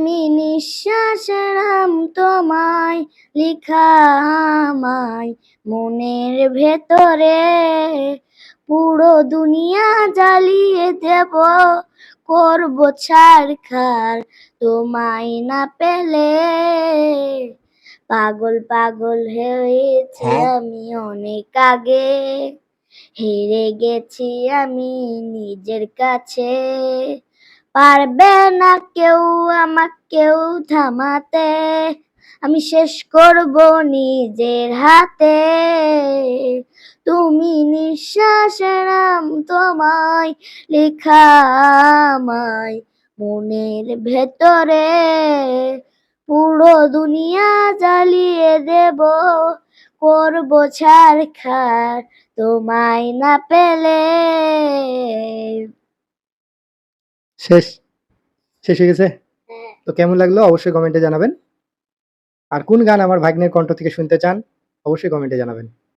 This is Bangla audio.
তুমি নিঃশ্বাসের নাম, তোমায় লিখা আমায় মনের ভেতরে, পুরো দুনিয়া জ্বালিয়ে দেব, করব ছারখার তোমায় না পেলে। পাগল পাগল হয়েছে আমি অনেক আগে, হেরে গেছি আমি নিজের কাছে, পারবে না কেউ আমাকেও থামাতে, আমি শেষ করব নিজের হাতে। তুমি নিঃশ্বাসের নাম, তোমায় লেখা আমায় মনের ভেতরে, পুরো দুনিয়া জ্বালিয়ে দেব, করব ছারখার তোমায় না পেলে। শেষ শেষ হয়ে গেছে। তো কেমন লাগলো অবশ্যই কমেন্টে জানাবেন। আর কোন গান আমার ভাগ্নের কণ্ঠ থেকে শুনতে চান অবশ্যই কমেন্টে জানাবেন।